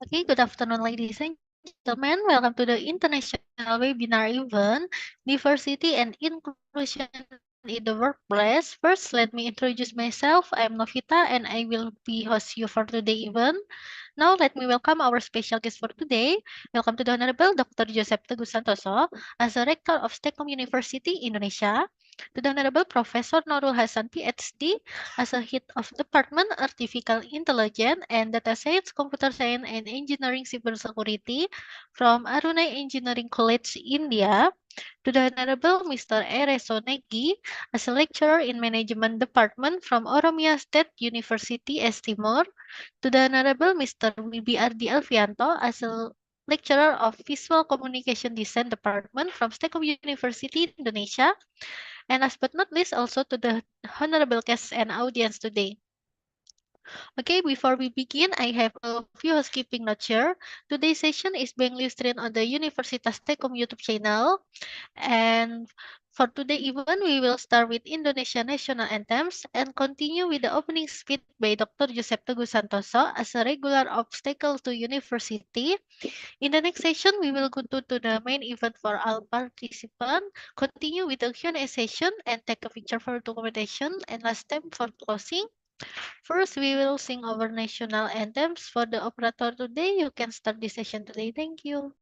Okay, good afternoon, ladies and gentlemen. Welcome to the international webinar event, Diversity and Inclusion in the Workplace. First, let me introduce myself. I'm Novita, and I will be host you for today's event. Now, let me welcome our special guest for today. Welcome to the Honorable Dr. Teguh Santoso, as the Rector of STEKOM University, Indonesia. To the Honorable Prof.S.Noorul Hassan, Ph.D., as a head of Department Artificial Intelligence and Data Science, Computer Science and Engineering Cybersecurity from Arunai Engineering College, India. To the Honorable Mr. Ereso Negi, as a lecturer in Management Department from Oromia State University, Timor. To the Honorable Mr. Wibi Ardi Alfianto, as a lecturer of Visual Communication Design Department from STEKOM University, Indonesia. And last but not least, also to the honorable guests and audience today. Okay, before we begin, I have a few housekeeping notes here. Today's session is being live streamed on the Universitas Tekom YouTube channel. And for today event, we will start with Indonesia national anthems and continue with the opening speech by Dr. Teguh Santoso as a regular obstacle to university. In the next session, we will go to the main event for all participants, continue with the Q&A session and take a picture for documentation. And last time for closing. First, we will sing our national anthems. For the operator today, you can start the session today. Thank you.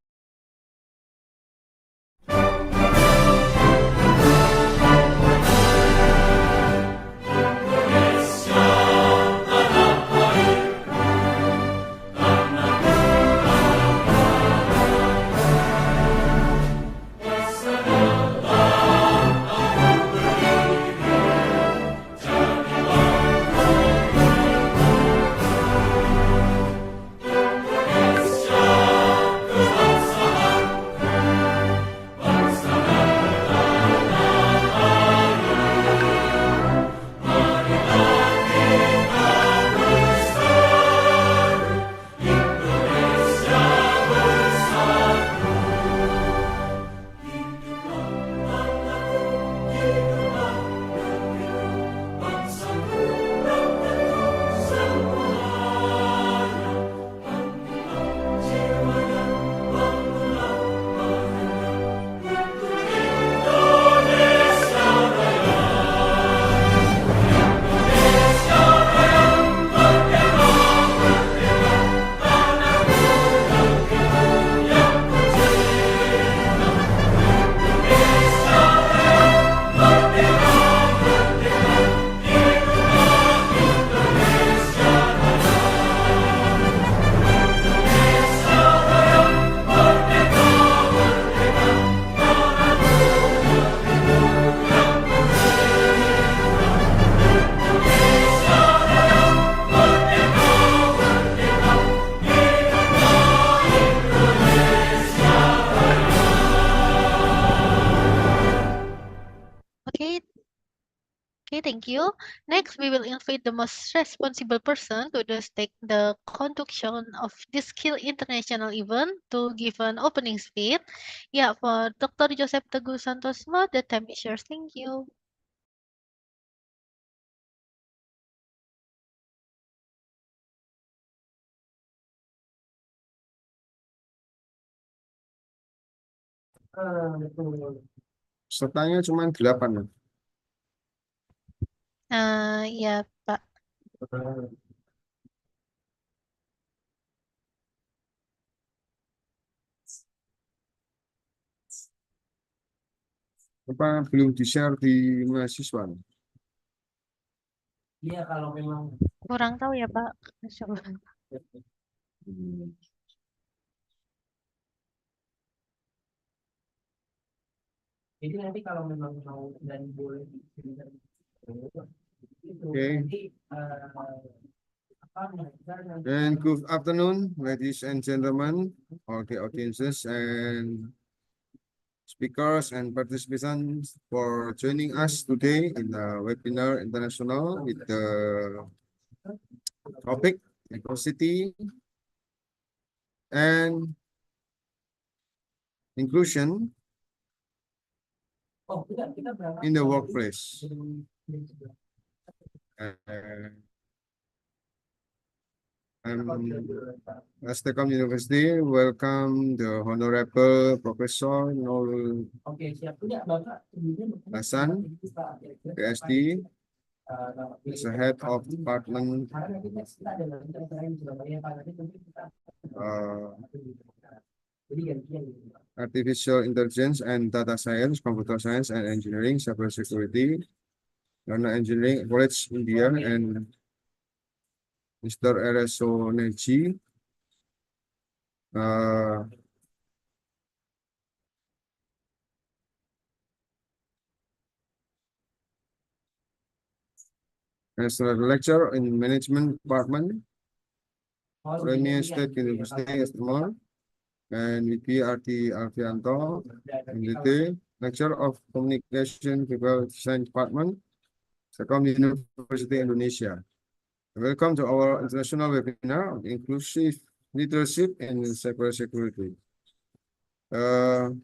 Okay, okay, thank you. Next, we will invite the most responsible person to take the conduction of this skill international event to give an opening speech. Yeah, for Dr. Teguh Santoso, the time is yours. Thank you. Pesertanya cuma 8. Ya, Pak. Apa belum di-share di mahasiswa? Iya, kalau memang Kurang tahu ya, Pak. Coba. jadi nanti kalau memang mau dan boleh itu Okay. nanti And good afternoon, ladies and gentlemen, all the audiences and speakers and participants for joining us today in the webinar international with the topic diversity and inclusion in the workplace. STEKOM University, welcome the Honorable Prof.S.Noorul Hassan, PhD, as the head of Department Artificial Intelligence and Data Science, Computer Science and Engineering, Cybersecurity, Data Engineering College India, and Mr. Ereso Negi, as a lecturer in Management Department, Premier State University, Timor, and Wibi Ardi Alvianto, M.Pd, lecturer of Communication People Design Department, STEKOM University, Indonesia. Welcome to our international webinar on inclusive leadership in cybersecurity. And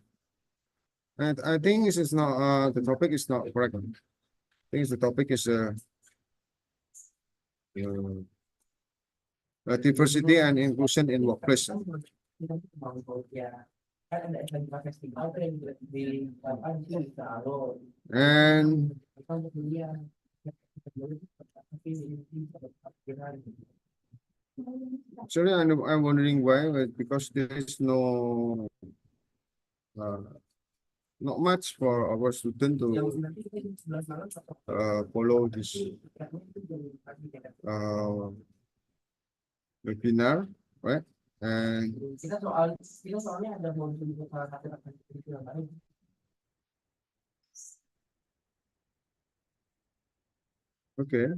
I think this is not the topic is not correct. I think the topic is diversity and inclusion in workplace. And actually, I'm wondering why, because there is not much for our student to follow this webinar, right? And okay.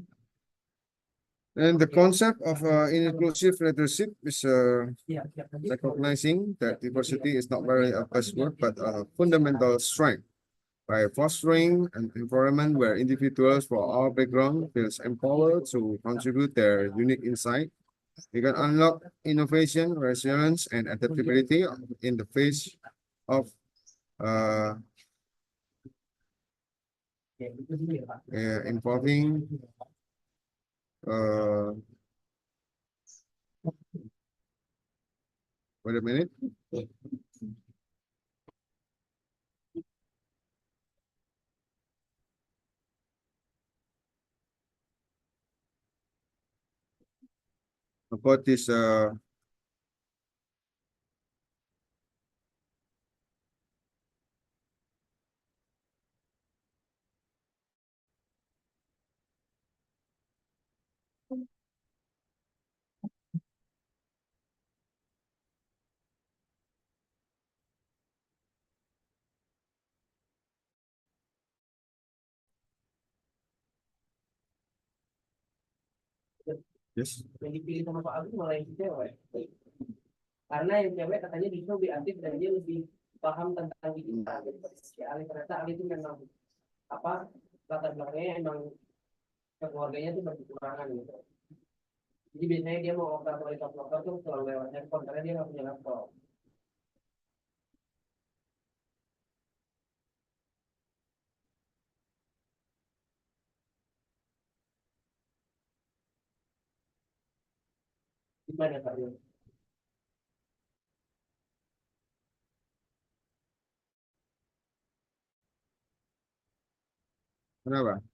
And the concept of inclusive leadership is recognizing that diversity is not merely a buzzword, but a fundamental strength. By fostering an environment where individuals from all backgrounds feel empowered to contribute their unique insight, we can unlock innovation, resilience, and adaptability in the face of involving wait a minute. About this yes. Yang dipilih sama Pak Aldi malah yang cewek. Karena yang cewek katanya justru lebih aktif dan dia lebih paham tentang digital. Si Ali ternyata Ali itu memang latar belakangnya emang keluarganya tuh berkekurangan gitu. Jadi biasanya dia mau operator laptop tuh selalu lewat handphone karena dia nggak punya laptop. Gimana Pak Yul? Kenapa?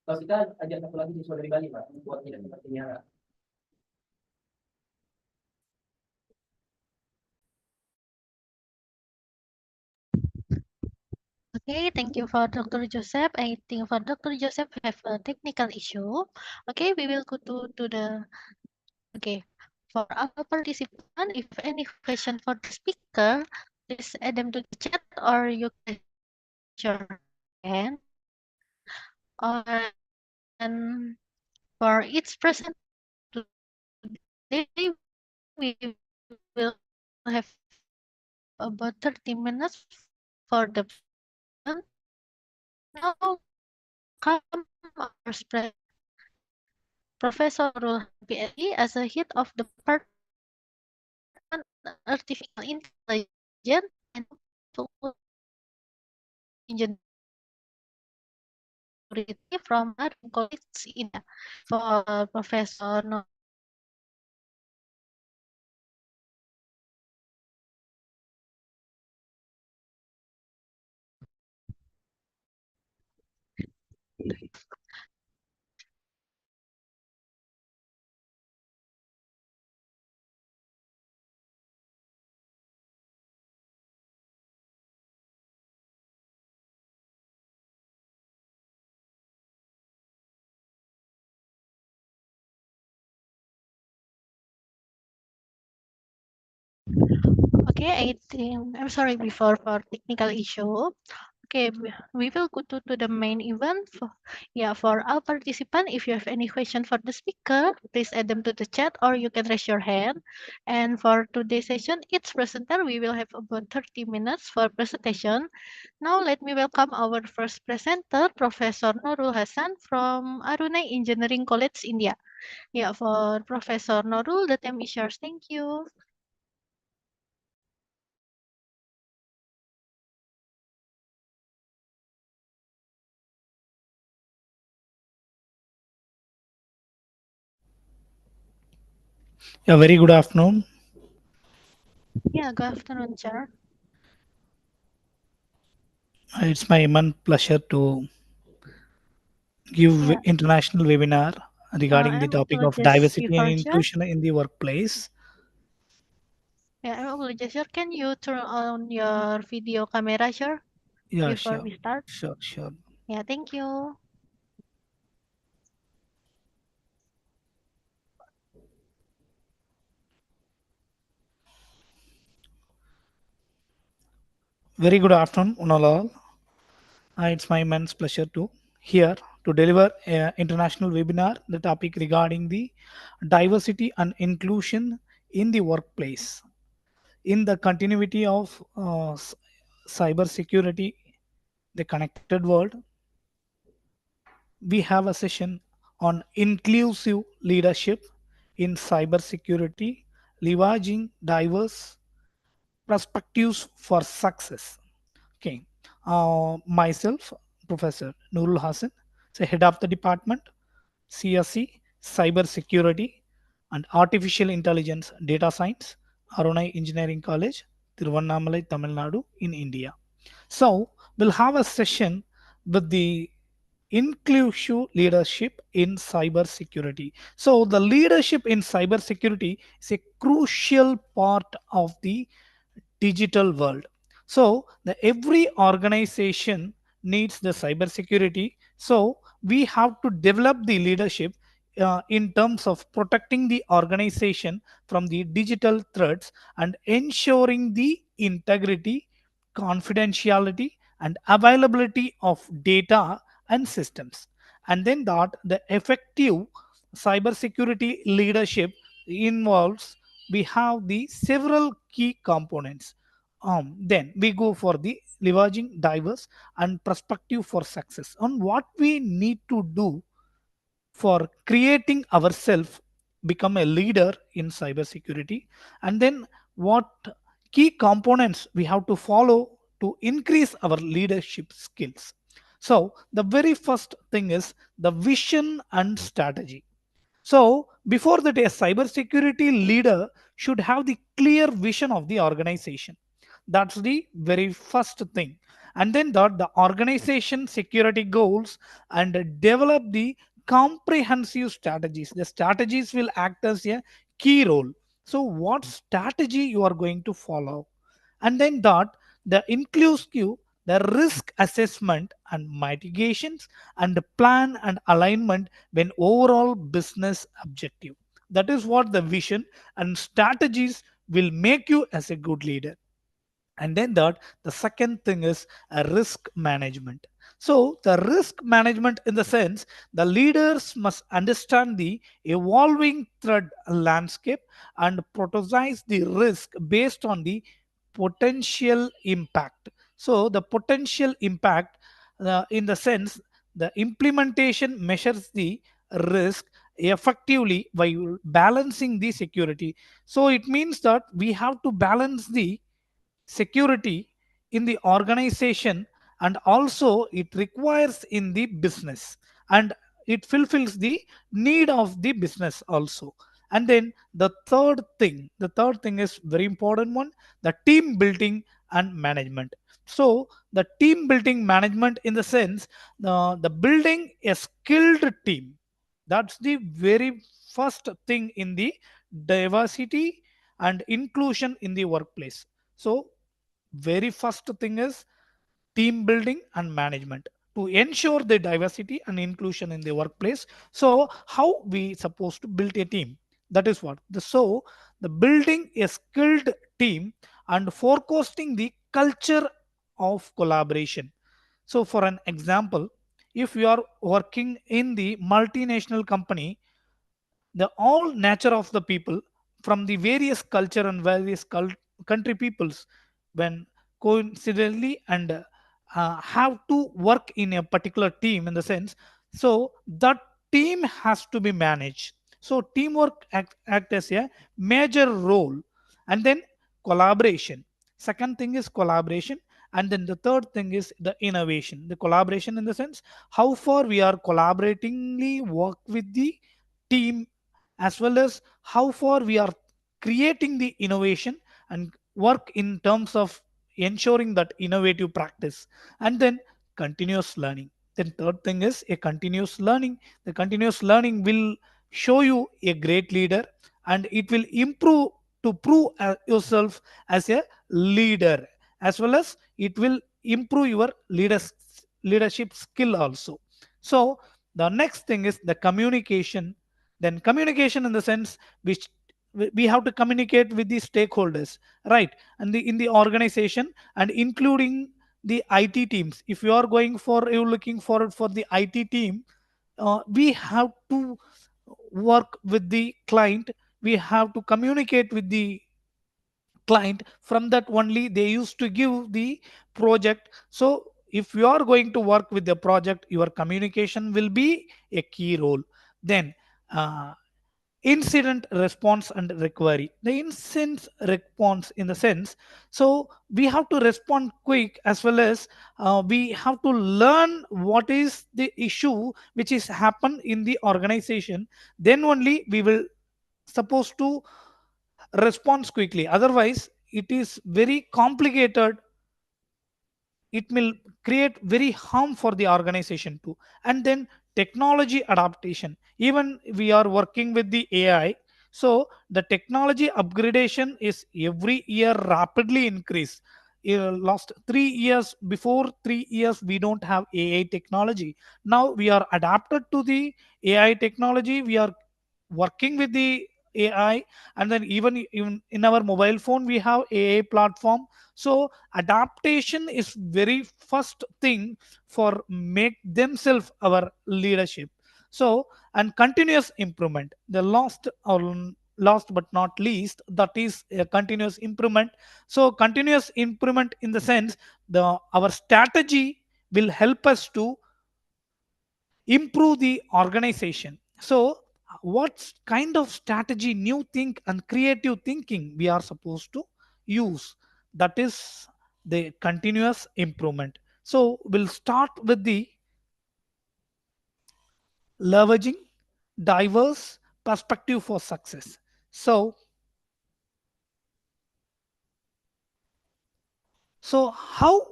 Kalau kita ajak satu lagi siswa dari Bali Pak, buat tidak seperti Nyara. Okay, thank you for Dr. Joseph. I think for Dr. Joseph have a technical issue. Okay, we will go to the okay. For our participant, if any question for the speaker, please add them to the chat or you can raise your hand. And for each present today, we will have about 30 minutes for the present. Now, come our spread. Prof.S.Noorul, Ph.D. as a head of the Department Artificial Intelligence and Engineering from College India. For Prof.S.Noorul, Okay, I think I'm sorry before for technical issue. Okay, we will go to the main event. Yeah, for all participants, if you have any question for the speaker, please add them to the chat or you can raise your hand. And for today's session, each presenter, we will have about 30 minutes for presentation. Now, let me welcome our first presenter, Professor Noorul Hassan from Aruna Engineering College, India. Yeah, for Professor Noorul, the time is yours. Thank you. A very good afternoon. Yeah, good afternoon, sir. It's my immense pleasure to give Yeah, international webinar regarding the I'm topic of apologize diversity and before, sir. inclusion in the workplace. Yeah, I apologize, sir. Can you turn on your video camera, sir, Yeah, before sure, we start? sure, sure. Yeah, thank you. Very good afternoon, all. It's my immense pleasure to here to deliver an international webinar. The topic regarding the diversity and inclusion in the workplace. In the continuity of cyber security, the connected world, we have a session on inclusive leadership in cybersecurity, leveraging diverse perspectives for success. Okay, myself, Professor Noorul Hassan, so head of the department, CSC, Cybersecurity and Artificial Intelligence Data Science, Arunai Engineering College, Tiruvannamalai, Tamil Nadu in India. So we'll have a session with the inclusive leadership in cybersecurity. So the leadership in cybersecurity is a crucial part of the digital world. So the every organization needs the cybersecurity. So we have to develop the leadership in terms of protecting the organization from the digital threats and ensuring the integrity, confidentiality, and availability of data and systems. And then that the effective cybersecurity leadership involves we have the several key components. Then we go for the leveraging diverse and perspective for success on what we need to do for creating ourselves become a leader in cybersecurity, and then what key components we have to follow to increase our leadership skills. So the very first thing is the vision and strategy. So before that, a cybersecurity leader should have the clear vision of the organization. That's the very first thing. And then that the organization security goals and develop the comprehensive strategies. The strategies will act as a key role. So what strategy you are going to follow? And then that the inclusive the risk assessment and mitigations and the plan and alignment when overall business objective. That is what the vision and strategies will make you as a good leader. And then that the second thing is a risk management. So the risk management in the sense the leaders must understand the evolving threat landscape and prioritize the risk based on the potential impact. So the potential impact in the sense the implementation measures the risk effectively while balancing the security. So it means that we have to balance the security in the organization, and also it requires in the business, and it fulfills the need of the business also. And then the third thing is very important one, the team building and management. So the team building management in the sense, the building a skilled team. That's the very first thing in the diversity and inclusion in the workplace. So very first thing is team building and management to ensure the diversity and inclusion in the workplace. So how we supposed to build a team? That is what so the building a skilled team and forecasting the culture of collaboration. So for an example, if you are working in the multinational company, the all nature of the people from the various culture and various country peoples, when coincidentally and have to work in a particular team in the sense, so that team has to be managed. So teamwork act as a major role. And then collaboration, second thing is collaboration. And then the third thing is the innovation. The collaboration in the sense, how far we are collaboratingly work with the team, as well as how far we are creating the innovation and work in terms of ensuring that innovative practice. And then continuous learning. Then third thing is a continuous learning. The continuous learning will show you a great leader, and it will improve to prove yourself as a leader, as well as it will improve your leadership skill also. So the next thing is the communication. Then communication in the sense which we have to communicate with the stakeholders, right? And the in the organization, and including the IT teams. If you are going for, you're looking for the IT team, we have to work with the client. We have to communicate with the client. From that only they used to give the project. So if you are going to work with the project, your communication will be a key role. Then uh, incident response and recovery. The incident response in the sense, so we have to respond quick, as well as we have to learn what is the issue which is happened in the organization. Then only we will supposed to respond quickly. Otherwise it is very complicated. It will create very harm for the organization too. And then technology adaptation. Even we are working with the AI, so the technology upgradation is every year rapidly increase. Last 3 years, before 3 years we don't have AI technology. Now we are adapted to the AI technology. We are working with the AI. And then even in our mobile phone we have AI platform. So adaptation is very first thing for make themselves our leadership. So and continuous improvement, the last but not least, that is a continuous improvement. So continuous improvement in the sense, the our strategy will help us to improve the organization. So what kind of strategy, new think and creative thinking we are supposed to use? That is the continuous improvement. So we'll start with the leveraging diverse perspective for success. So how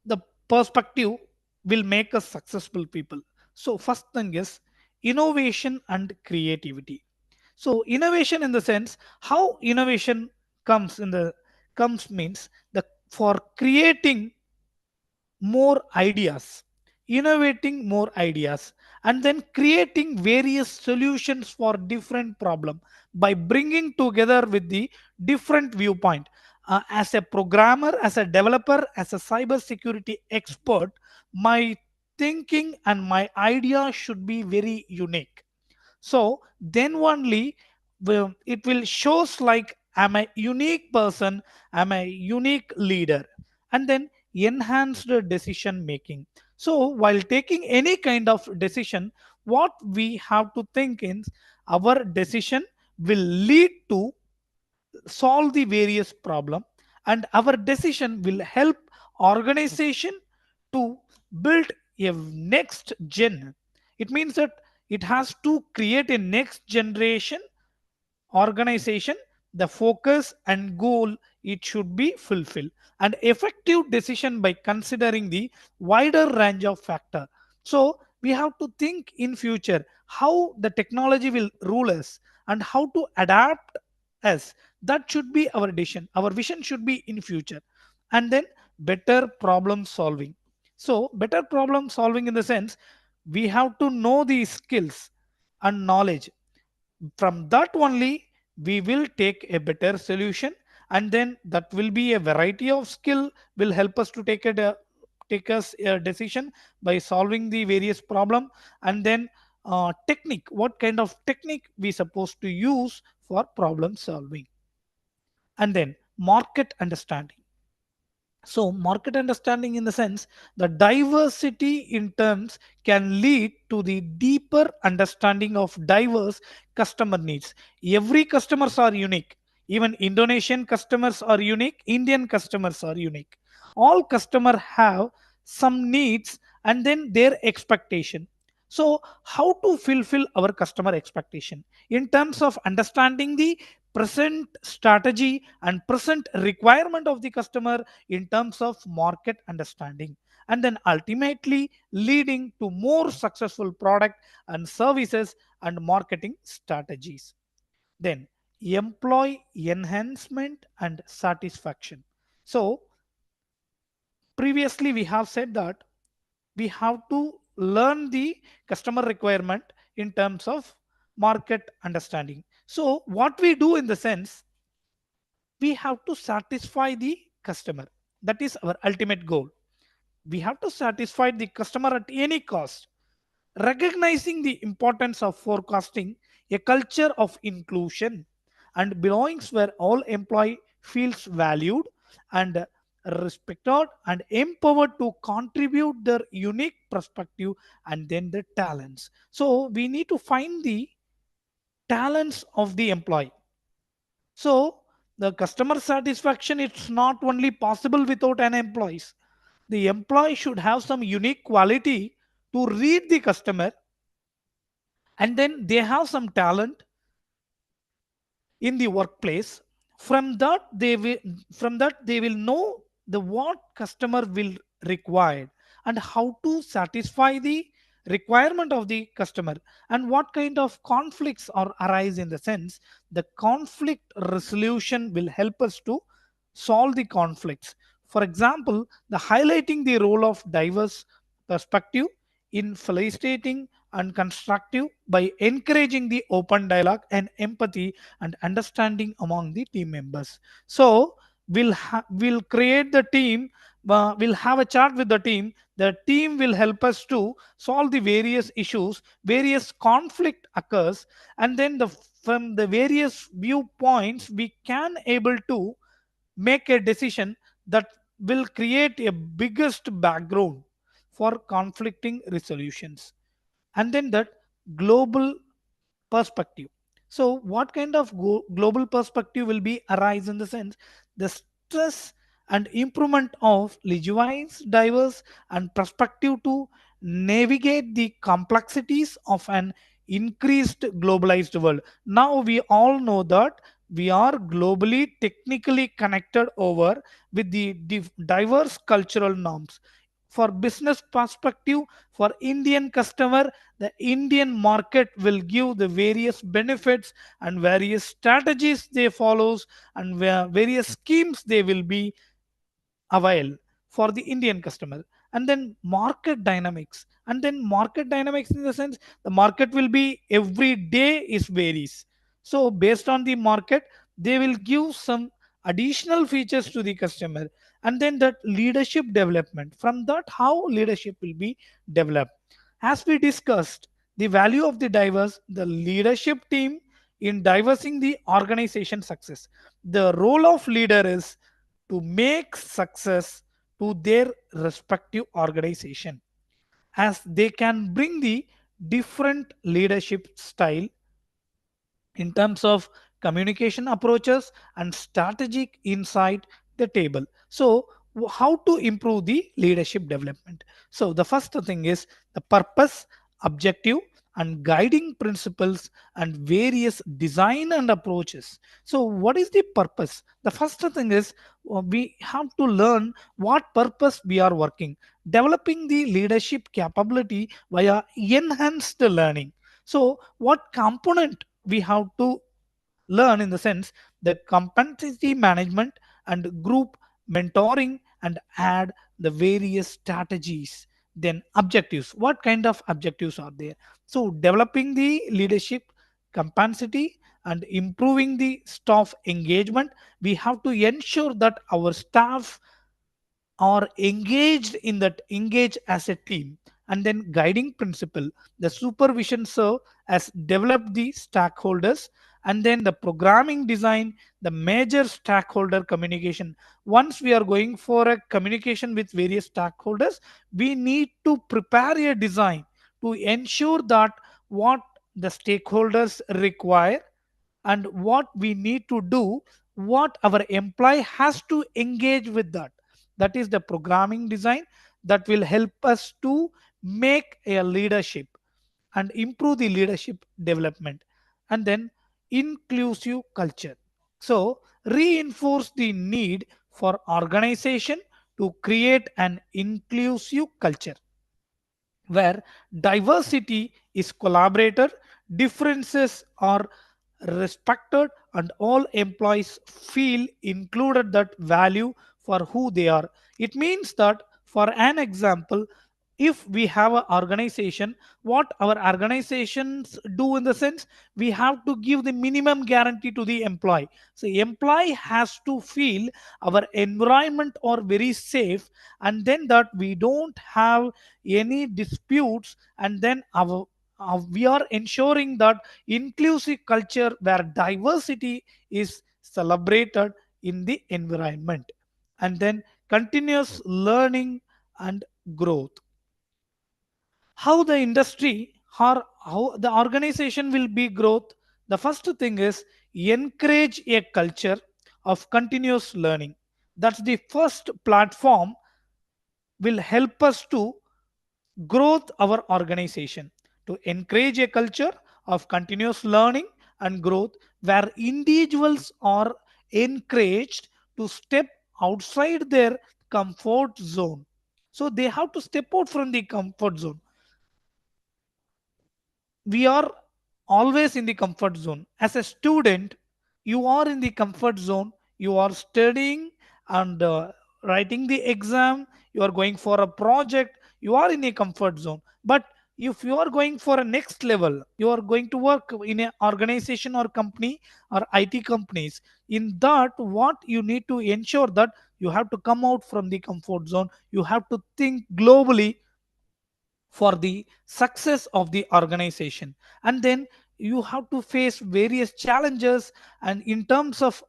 the perspective will make us successful people? So first thing is innovation and creativity. So innovation in the sense, how innovation comes in the comes means the for creating more ideas, innovating more ideas, and then creating various solutions for different problem by bringing together with the different viewpoint. As a programmer, as a developer, as a cyber security expert, my thinking and my idea should be very unique. So then only it will shows like I'm a unique person, I'm a unique leader. And then enhanced decision making. So while taking any kind of decision, what we have to think is our decision will lead to solve the various problem, and our decision will help organization to build a next gen. It means that it has to create a next generation organization the focus and goal it should be fulfilled, and effective decision by considering the wider range of factor. So we have to think in future how the technology will rule us and how to adapt us. That should be our vision. Our vision should be in future. And then better problem solving. So better problem solving in the sense we have to know the skills and knowledge. From that only we will take a better solution, and then that will be a variety of skill will help us to take us a decision by solving the various problem. And then technique, what kind of technique we supposed to use for problem solving. And then market understanding. So market understanding in the sense the diversity in terms can lead to the deeper understanding of diverse customer needs. Every customers are unique. Even Indonesian customers are unique, Indian customers are unique. All customer have some needs and then their expectation. So how to fulfill our customer expectation in terms of understanding the present strategy and present requirement of the customer in terms of market understanding, and then ultimately leading to more successful product and services and marketing strategies. Then employee enhancement and satisfaction. So previously we have said that we have to learn the customer requirement in terms of market understanding. So what we do in the sense we have to satisfy the customer. That is our ultimate goal. We have to satisfy the customer at any cost, recognizing the importance of forecasting a culture of inclusion and belongings where all employee feels valued and respected and empowered to contribute their unique perspective and then the talents. So we need to find the talents of the employee. So the customer satisfaction it's not only possible without an employee. The employee should have some unique quality to read the customer, and then they have some talent in the workplace. From that they will know the what customer will require and how to satisfy the requirement of the customer, and what kind of conflicts are arise in the sense the conflict resolution will help us to solve the conflicts. For example, the highlighting the role of diverse perspective in facilitating and constructive by encouraging the open dialogue and empathy and understanding among the team members. So we'll create the team. We'll have a chat with the team. The team will help us to solve the various issues, various conflict occurs, and then from the various viewpoints we can able to make a decision that will create a biggest background for conflicting resolutions. And then that global perspective. So what kind of global perspective will be arise in the sense the stress and improvement of legitimate diverse and perspective to navigate the complexities of an increased globalized world. Now we all know that we are globally technically connected over with the diverse cultural norms. For business perspective, for Indian customer, the Indian market will give the various benefits and various strategies they follows, and various schemes they will be avail for the Indian customer. And then market dynamics. And then market dynamics in the sense the market will be every day is varies. So based on the market, they will give some additional features to the customer. And then that leadership development. From that, how leadership will be developed. As we discussed, the value of the diverse, the leadership team in diversing the organization success. The role of leader is to make success to their respective organization, as they can bring the different leadership style in terms of communication approaches and strategic insight the table. So how to improve the leadership development? So the first thing is the purpose, objective, and guiding principles and various design and approaches. So what is the purpose? The first thing is we have to learn what purpose we are working, developing the leadership capability via enhanced learning. So what component we have to learn in the sense that competency management and group mentoring, and add the various strategies. Then objectives, what kind of objectives are there? So developing the leadership capacity and improving the staff engagement, we have to ensure that our staff are engaged as a team. And then guiding principle, the supervision serve as develop the stakeholders. And then the programming design, the major stakeholder communication. Once we are going for a communication with various stakeholders, we need to prepare a design to ensure that what the stakeholders require and what we need to do, what our employee has to engage with that. That is the programming design that will help us to make a leadership and improve the leadership development. And then inclusive culture, so reinforce the need for organization to create an inclusive culture where diversity is collaborated, differences are respected, and all employees feel included, that value for who they are. It means that, for an example, if we have an organization, what our organizations do in the sense, we have to give the minimum guarantee to the employee. So employee has to feel our environment are very safe, and then that we don't have any disputes, and then we are ensuring that inclusive culture where diversity is celebrated in the environment. And then continuous learning and growth, how the industry or how the organization will be growth. The first thing is encourage a culture of continuous learning. That's the first platform will help us to growth our organization, to encourage a culture of continuous learning and growth where individuals are encouraged to step outside their comfort zone. So they have to step out from the comfort zone. We are always in the comfort zone. As a student, you are in the comfort zone, you are studying and writing the exam, you are going for a project, you are in a comfort zone. But if you are going for a next level, you are going to work in an organization or company or IT companies. In that, what you need to ensure that you have to come out from the comfort zone, you have to think globally for the success of the organization. And then you have to face various challenges and in terms of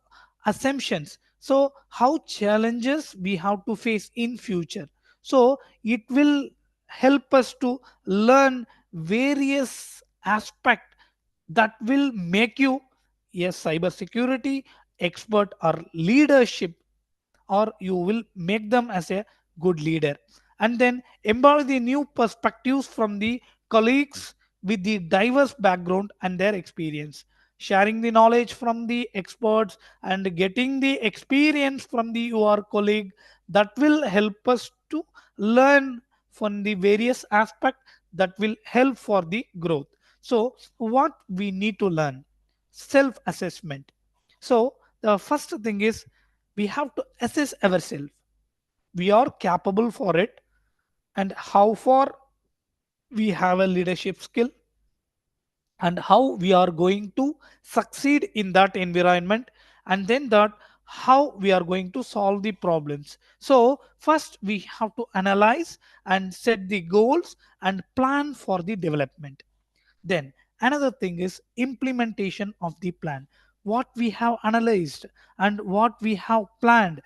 assumptions, so how challenges we have to face in future. So it will help us to learn various aspect that will make you a cybersecurity expert or leadership, or you will make them as a good leader. And then embody the new perspectives from the colleagues with the diverse background and their experience, sharing the knowledge from the experts and getting the experience from the your colleague, that will help us to learn from the various aspects that will help for the growth. So what we need to learn, self assessment. So the first thing is we have to assess ourselves, we are capable for it, and how far we have a leadership skill, and how we are going to succeed in that environment, and then that how we are going to solve the problems. So first we have to analyze and set the goals and plan for the development. Then another thing is implementation of the plan. What we have analyzed and what we have planned,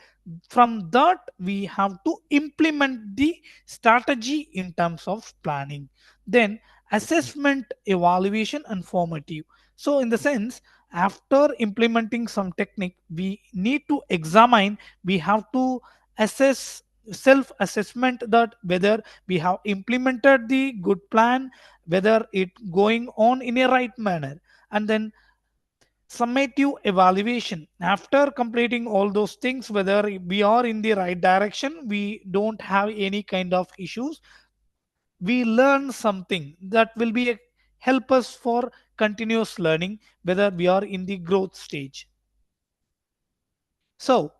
from that we have to implement the strategy in terms of planning. Then assessment, evaluation, and formative. So in the sense, after implementing some technique, we need to examine, we have to assess self-assessment that whether we have implemented the good plan, whether it going on in a right manner, and then summative evaluation after completing all those things, whether we are in the right direction, we don't have any kind of issues, we learn something that will be help us for continuous learning, whether we are in the growth stage. So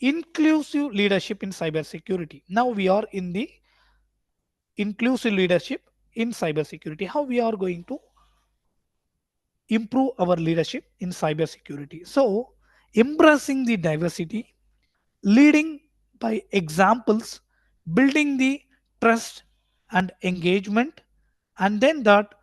inclusive leadership in cybersecurity. Now we are in the inclusive leadership in cybersecurity. How we are going to improve our leadership in cybersecurity? So embracing the diversity, leading by examples, building the trust and engagement, and then that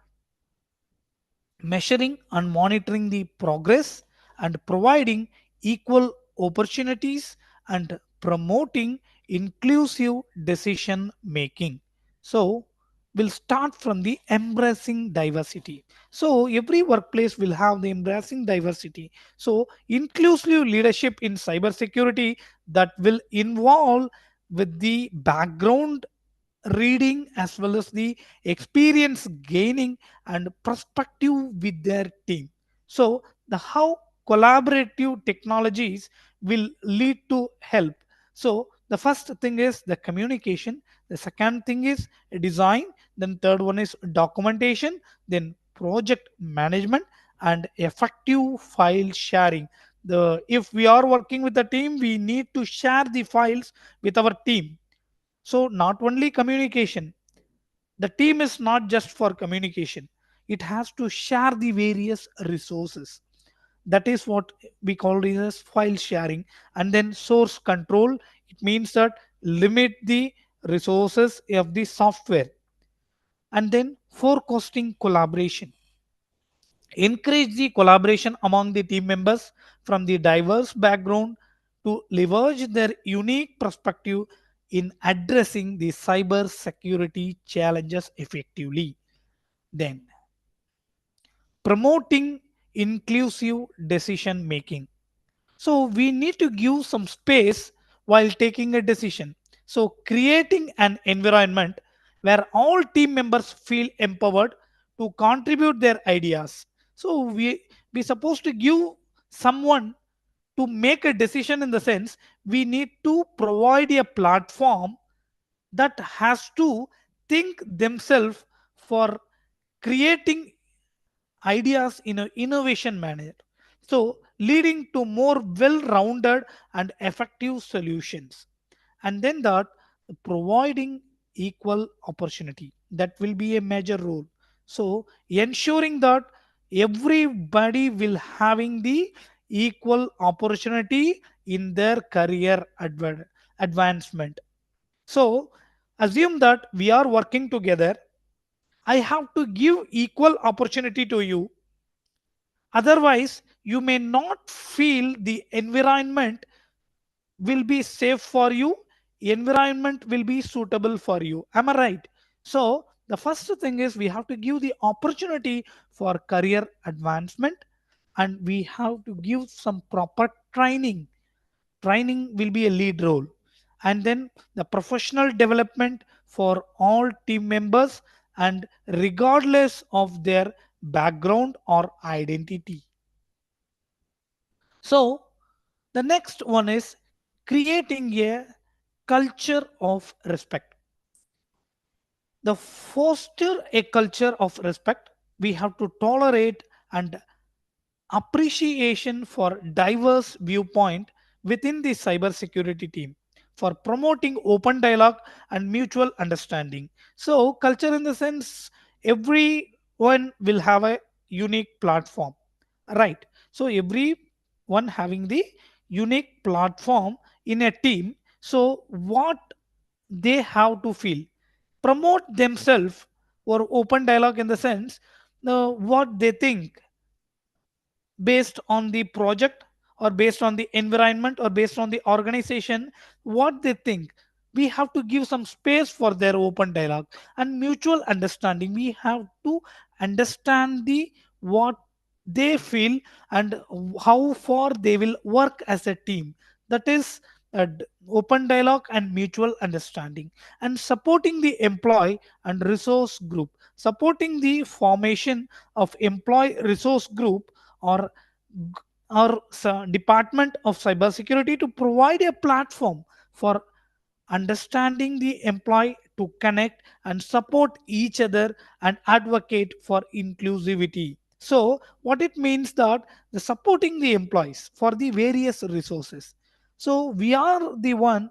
measuring and monitoring the progress and providing equal opportunities and promoting inclusive decision making. So we'll start from the embracing diversity. So every workplace will have the embracing diversity. So inclusive leadership in cybersecurity that will involve with the background reading as well as the experience gaining and perspective with their team. So the how collaborative technologies will lead to help. So the first thing is the communication, the second thing is design, then third one is documentation, then project management and effective file sharing. The if we are working with a team, we need to share the files with our team. So not only communication, the team is not just for communication, it has to share the various resources. That is what we call it as file sharing. And then source control, it means that limit the resources of the software. And then forecasting collaboration, encourage the collaboration among the team members from the diverse background to leverage their unique perspective in addressing the cyber security challenges effectively. Then promoting inclusive decision making. So we need to give some space while taking a decision. So creating an environment where all team members feel empowered to contribute their ideas. So we supposed to give someone to make a decision, in the sense we need to provide a platform that has to think themselves for creating ideas in an innovation manner, so leading to more well-rounded and effective solutions. And then that providing equal opportunity, that will be a major role. So ensuring that everybody will having the equal opportunity in their career advancement. So assume that we are working together, I have to give equal opportunity to you. Otherwise, you may not feel the environment will be safe for you, environment will be suitable for you. Am I right? So, the first thing is we have to give the opportunity for career advancement, and we have to give some proper training. Training will be a lead role. And then the professional development for all team members and regardless of their background or identity. So the next one is creating a culture of respect. The foster a culture of respect, we have to tolerate and appreciation for diverse viewpoint within the cybersecurity team, for promoting open dialogue and mutual understanding. So culture, in the sense everyone will have a unique platform, right? So everyone having the unique platform in a team, so what they have to feel, promote themselves, or open dialogue in the sense what they think based on the project or based on the environment or based on the organization, what they think. We have to give some space for their open dialogue and mutual understanding. We have to understand the what they feel and how far they will work as a team. That is open dialogue and mutual understanding, and supporting the employee and resource group, supporting the formation of employee resource group or department of cybersecurity to provide a platform for understanding the employee to connect and support each other and advocate for inclusivity. So what it means that the supporting the employees for the various resources. So we are the one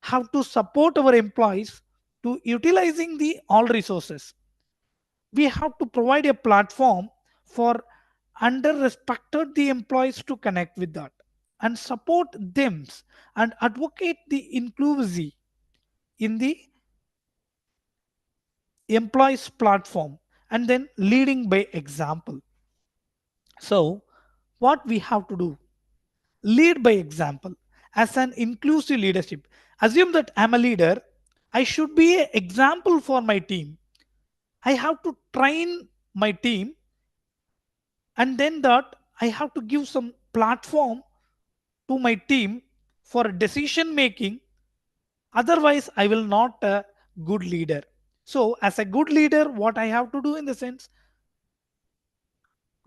have to support our employees to utilizing the all resources. We have to provide a platform for under respected the employees to connect with that and support them and advocate the inclusivity in the employees platform, and then leading by example. So what we have to do, lead by example as an inclusive leadership. Assume that I'm a leader, I should be an example for my team. I have to train my team, and then that I have to give some platform to my team for decision making. Otherwise I will not a good leader. So as a good leader, what I have to do in the sense,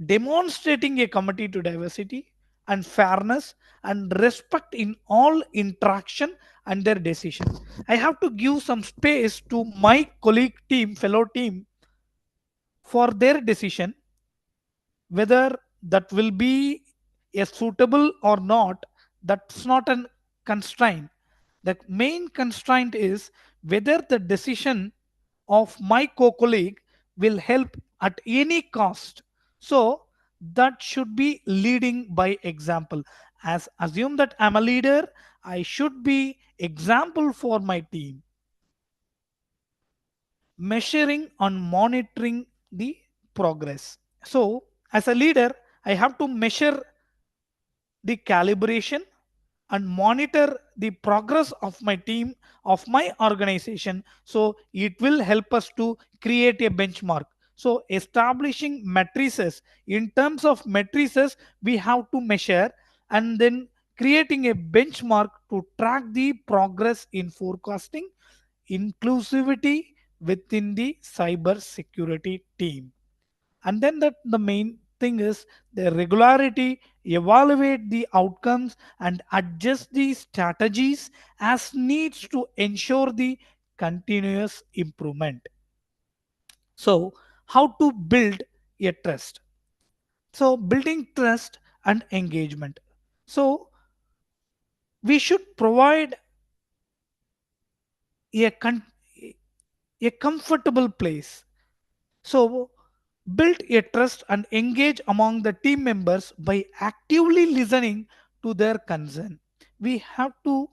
demonstrating a committee to diversity and fairness and respect in all interaction and their decisions. I have to give some space to my colleague team, fellow team, for their decision, whether that will be a suitable or not. That's not a constraint. The main constraint is whether the decision of my co-colleague will help at any cost. So that should be leading by example. As assume that I'm a leader, I should be example for my team. Measuring and monitoring the progress. So as a leader, I have to measure the calibration and monitor the progress of my team, of my organization. So it will help us to create a benchmark. So establishing matrices, in terms of matrices we have to measure, and then creating a benchmark to track the progress in forecasting inclusivity within the cyber security team. And then that the main thing is the regularity, evaluate the outcomes and adjust the strategies as needs to ensure the continuous improvement. So how to build a trust? So building trust and engagement. So we should provide a, a comfortable place. So build a trust and engage among the team members by actively listening to their concern. We have to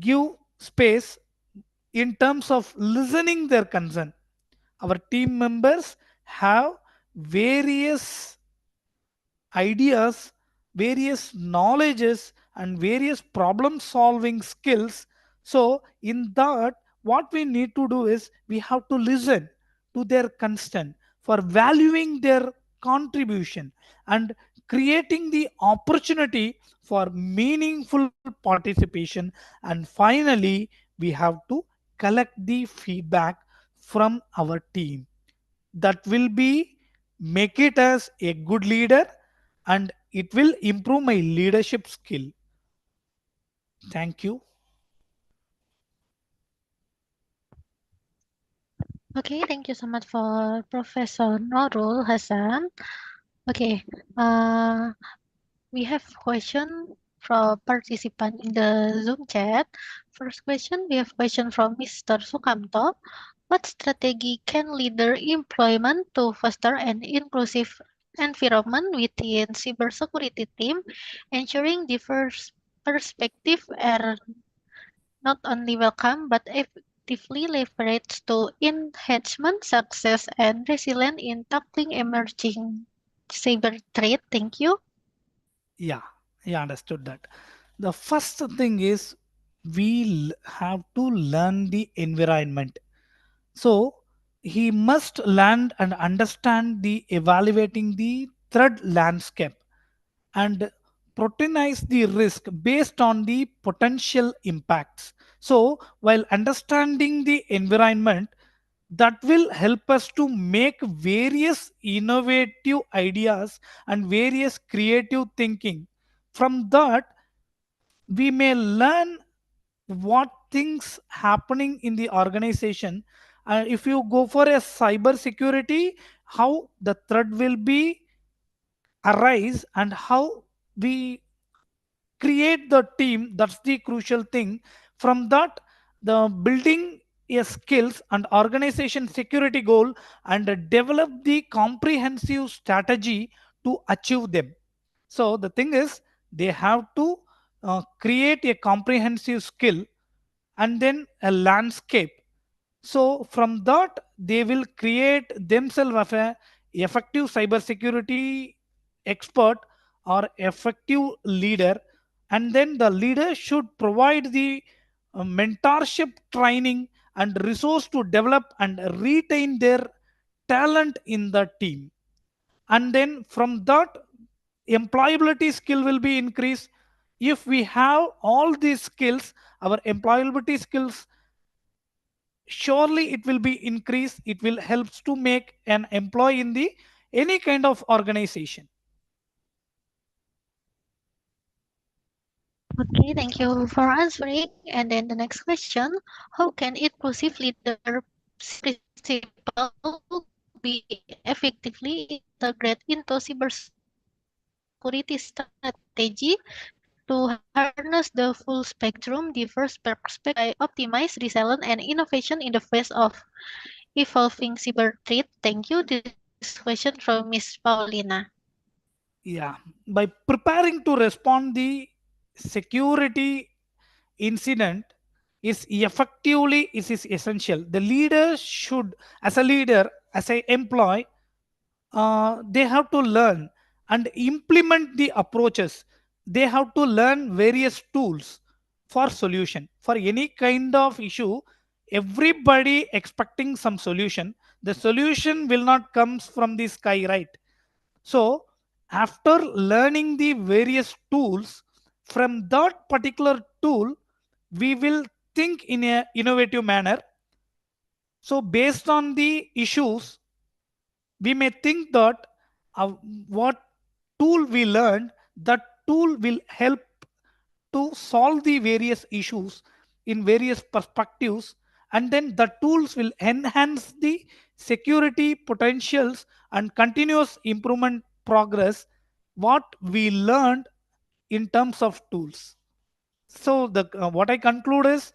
give space in terms of listening their concern. Our team members have various ideas, various knowledges, and various problem solving skills. So, in that, what we need to do is we have to listen to their concern for valuing their contribution and creating the opportunity for meaningful participation. And finally, we have to collect the feedback from our team that will be make it as a good leader, and it will improve my leadership skill. Thank you. Okay, thank you so much for Professor Noorul Hassan. Okay, uh, we have question from participant in the Zoom chat. First question, we have question from Mr. Sukamto. What strategy can leader employment to foster an inclusive environment within cybersecurity team, ensuring diverse perspective are not only welcome but effectively leveraged to enhancement success and resilience in tackling emerging cyber threat? Thank you. Yeah, yeah, understood that. The first thing is we have to learn the environment. So he must learn and understand the evaluating the threat landscape and prioritize the risk based on the potential impacts. So, while understanding the environment, that will help us to make various innovative ideas and various creative thinking. From that, we may learn what things happening in the organization. If you go for a cyber security, how the threat will be arise and how we create the team, that's the crucial thing. From that, the building a skills and organization security goal and develop the comprehensive strategy to achieve them. So the thing is, they have to create a comprehensive skill and then a landscape. So from that, they will create themselves as a effective cybersecurity expert or effective leader. And then the leader should provide the mentorship training and resource to develop and retain their talent in the team. And then from that, employability skill will be increased. If we have all these skills, our employability skills, surely it will be increased. It will helps to make an employee in the any kind of organization. Okay, thank you for answering. And then the next question, how can inclusive leadership principle be effectively integrate into cybersecurity strategy to harness the full spectrum, diverse perspective, and optimize resilience and innovation in the face of evolving cyber threat? Thank you. This question from Miss Paulina. Yeah, by preparing to respond the security incident is effectively is essential. The leader should, as a leader, as a employee, they have to learn and implement the approaches. They have to learn various tools for solution for any kind of issue. Everybody expecting some solution. The solution will not comes from the sky, right? So after learning the various tools, from that particular tool we will think in a innovative manner. So based on the issues, we may think that uh, what tool we learned, that tool will help to solve the various issues in various perspectives, and then the tools will enhance the security potentials and continuous improvement progress what we learned in terms of tools. So the what I conclude is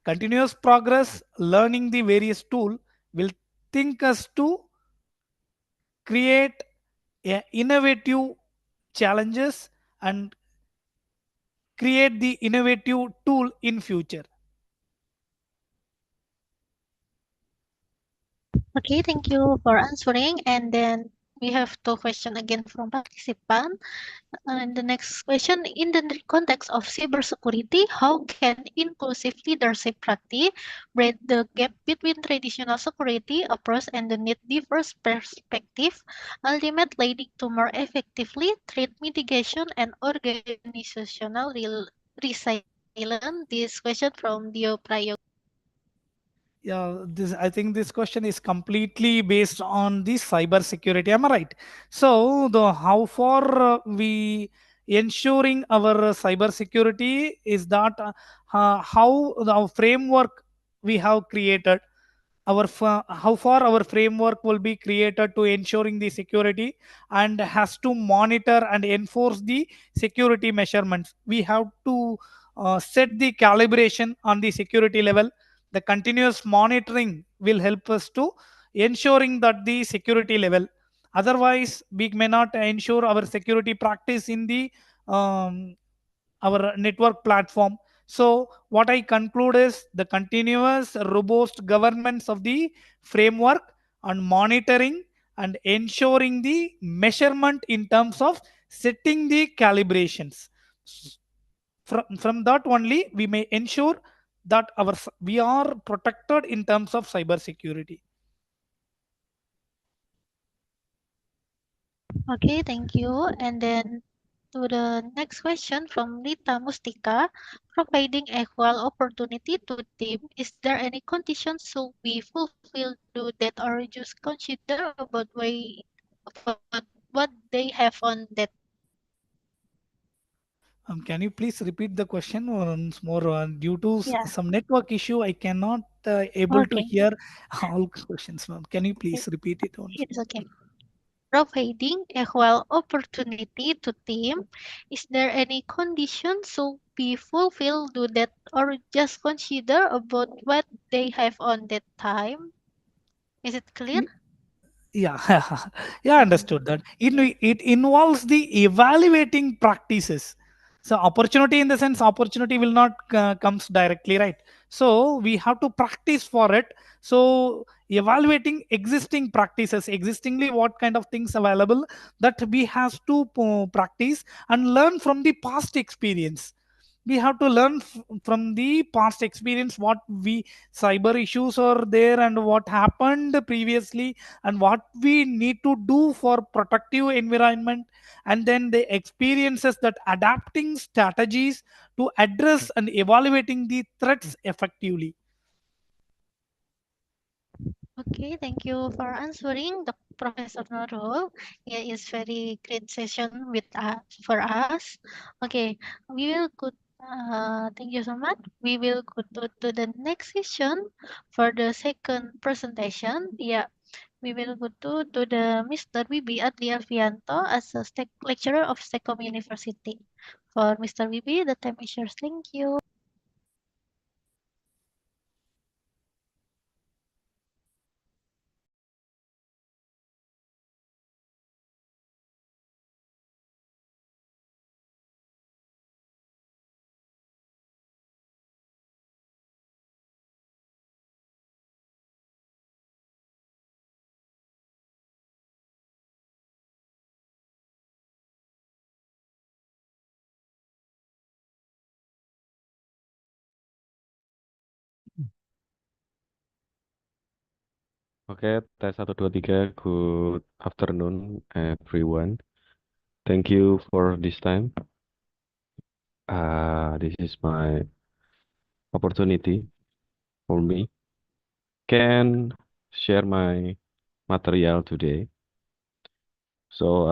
continuous progress learning the various tool will think us to create innovative challenges and create the innovative tool in future. Okay, thank you for answering. And then we have two questions again from participant. And the next question, in the context of cybersecurity, how can inclusive leadership practice bridge the gap between traditional security approach and the need diverse perspective, ultimately leading to more effectively threat mitigation and organizational resilience? This question from Dio Prayoga. Yeah, this I think this question is completely based on the cyber security. Am I right? So the how far we ensuring our cyber security is that how the framework we have created, how far our framework will be created to ensuring the security and has to monitor and enforce the security measurements. We have to set the calibration on the security level. The continuous monitoring will help us to ensuring that the security level. Otherwise we may not ensure our security practice in the um, our network platform. So what I conclude is the continuous robust governance of the framework and monitoring and ensuring the measurement in terms of setting the calibrations. From that only we may ensure that we are protected in terms of cyber security. Okay, thank you. And then to the next question from Rita Mustika. Providing equal opportunity to team, is there any conditions so we fulfill do that or just consider about what they have on that? Can you please repeat the question once more? Due to Yeah. some network issue, I cannot able to Okay. hear all questions, ma'am. Can you please repeat it once It's more? okay. Providing equal opportunity to team, is there any condition so we fulfill do that or just consider about what they have on that time? Is it clear? Yeah, yeah, understood that. It involves the evaluating practices. So opportunity in the sense opportunity will not comes directly, right? So we have to practice for it. So evaluating existing practices, existingly what kind of things available that we have to practice and learn from the past experience. We have to learn from the past experience what we cyber issues are there and what happened previously and what we need to do for protective environment, and then the experiences that adapting strategies to address and evaluating the threats effectively. Okay, thank you for answering, the Professor Nurul. Yeah, it's very great session with for us. Okay, we will go. Thank you so much. We will go to the next session for the second presentation. Yeah, we will go to the Mr. Wibi Ardi Alvianto as a lecturer of STEKOM University. For Mr. Wibi, the time is yours. Thank you. Oke, tes 1, 2, 3. Good afternoon, everyone. Thank you for this time. This is my opportunity for me. Can share my material today. So,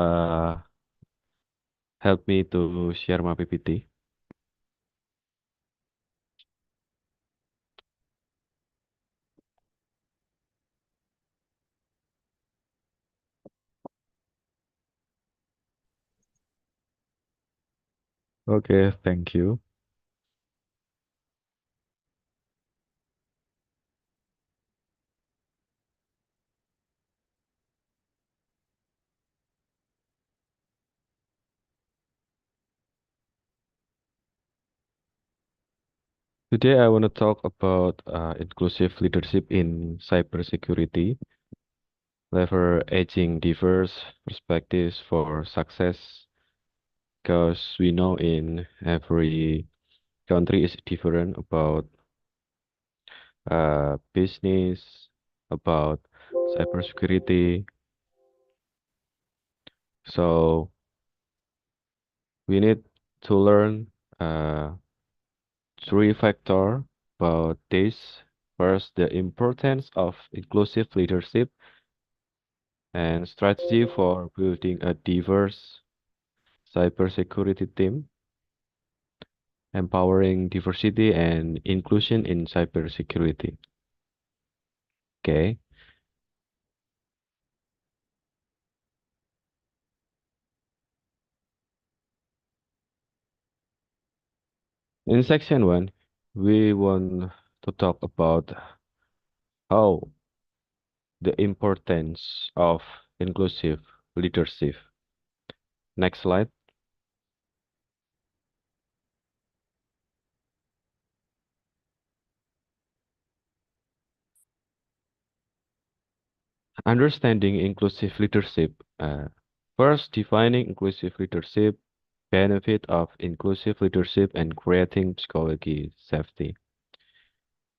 help me to share my PPT. Okay, thank you. Today, I want to talk about inclusive leadership in cybersecurity, leveraging diverse perspectives for success, because we know in every country is different about business, about cybersecurity. So we need to learn three factors about this. First, the importance of inclusive leadership and strategy for building a diverse cybersecurity team, empowering diversity and inclusion in cybersecurity. Okay. In section 1, we want to talk about how the importance of inclusive leadership. Next slide. Understanding inclusive leadership. First, defining inclusive leadership, benefit of inclusive leadership, and creating psychology safety.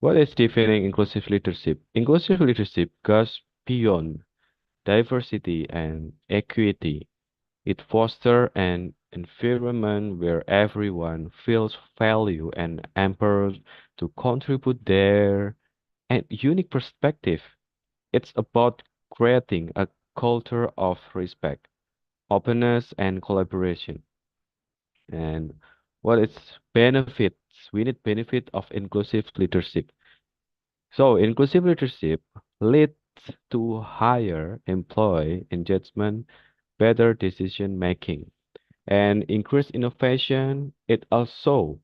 What is defining inclusive leadership? Inclusive leadership goes beyond diversity and equity. It fosters an environment where everyone feels value and empowered to contribute their and unique perspective. It's about creating a culture of respect, openness, and collaboration. And what its benefits? We need benefit of inclusive leadership. So inclusive leadership leads to higher employee engagement, better decision making, and increased innovation. It also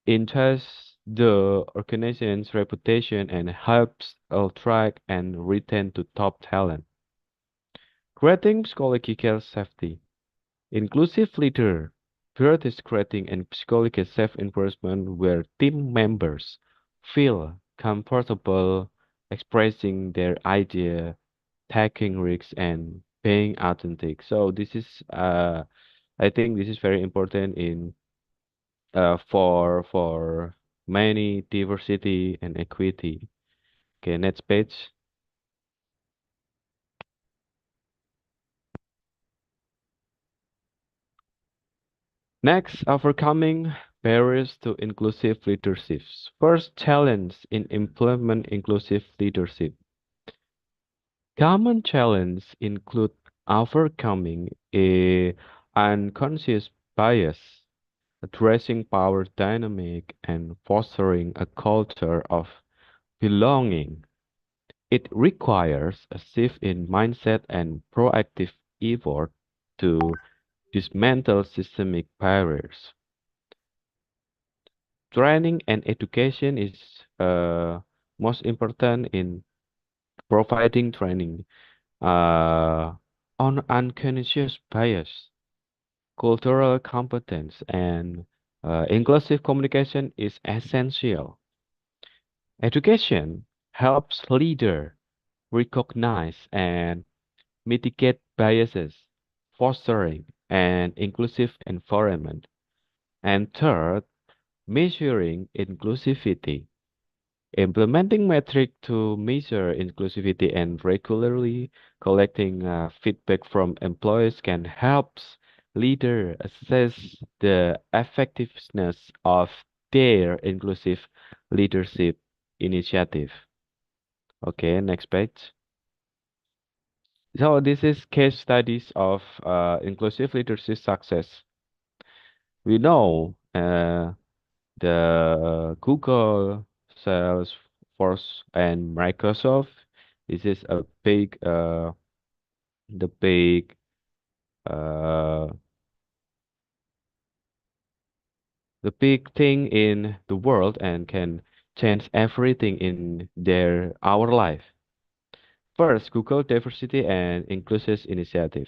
enhances the organization's reputation and helps attract and retain to top talent. Creating psychological safety. Inclusive leader priorities creating a psychological safe environment where team members feel comfortable expressing their idea, taking risks, and being authentic. So this is, I think this is very important in for many diversity and equity. Okay, next page. Next, overcoming barriers to inclusive leaderships. First challenge in implement inclusive leadership. Common challenges include overcoming a unconscious bias, addressing power dynamic, and fostering a culture of belonging. It requires a shift in mindset and proactive effort to dismantle systemic barriers. Training and education is most important in providing training on unconscious bias, cultural competence, and inclusive communication is essential. Education helps leader recognize and mitigate biases, fostering an inclusive environment. And third, measuring inclusivity. Implementing metric to measure inclusivity and regularly collecting feedback from employees can help leader assess the effectiveness of their inclusive leadership initiative. Okay, next page. So this is case studies of inclusive leadership success. We know the Google, Salesforce, and Microsoft. This is a big, the big, uh, the big thing in the world and can change everything in our life. First, Google Diversity and Inclusive Initiative.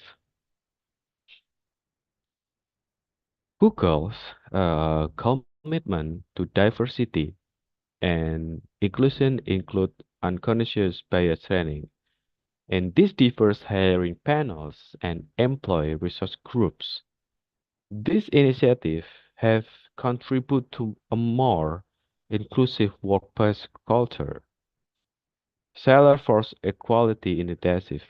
Google's commitment to diversity and inclusion include unconscious bias training, and this differs hiring panels and employee resource groups. These initiatives have contributed to a more inclusive workplace culture. Salesforce Equality Initiative.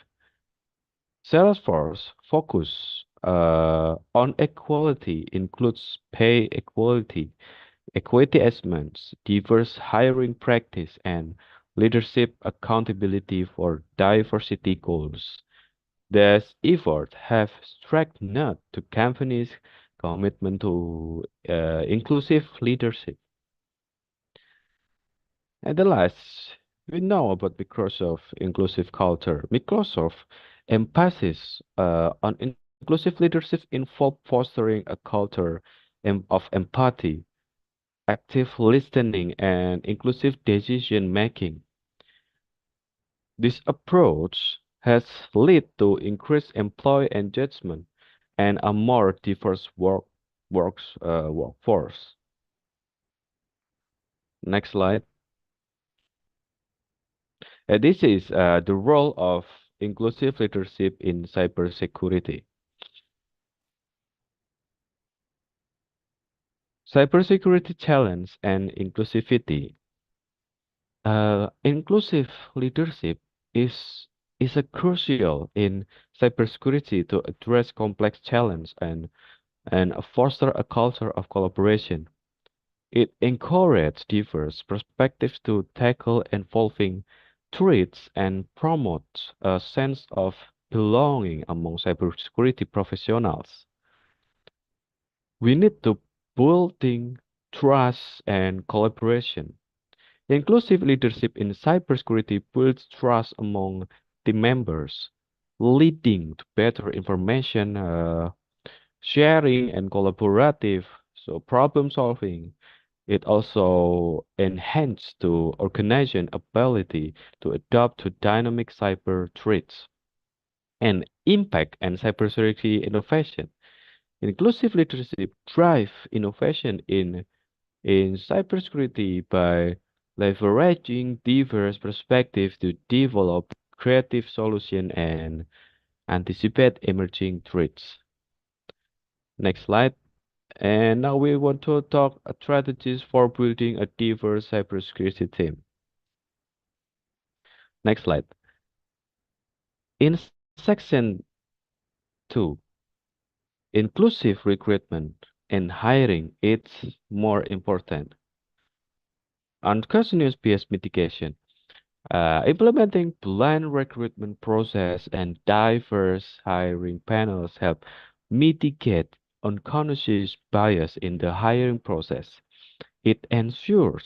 Salesforce focus on equality includes pay equality, equity assessments, diverse hiring practice, and leadership accountability for diversity goals. These efforts have strengthened the company's commitment to inclusive leadership. And the last, we know about Microsoft inclusive culture. Microsoft emphasis on inclusive leadership involve fostering a culture of empathy, active listening, and inclusive decision making. This approach has led to increased employee engagement and a more diverse workforce. Next slide. This is the role of inclusive leadership in cybersecurity. Cybersecurity challenge and inclusivity. Inclusive leadership is is a crucial in cybersecurity to address complex challenges and and foster a culture of collaboration. It encourages diverse perspectives to tackle evolving threats and promotes a sense of belonging among cybersecurity professionals. We need to building trust and collaboration. Inclusive leadership in cybersecurity builds trust among team members, leading to better information sharing and collaborative, so problem solving. It also enhances the organization ability to adapt to dynamic cyber threats and impact and cybersecurity innovation. Inclusive leadership drive innovation in cybersecurity by leveraging diverse perspectives to develop creative solutions and anticipate emerging threats. Next slide. And now we want to talk strategies for building a diverse cybersecurity team. Next slide. In section 2, inclusive recruitment and hiring is more important. On continuous bias mitigation, implementing planned recruitment process and diverse hiring panels help mitigate unconscious bias in the hiring process. It ensures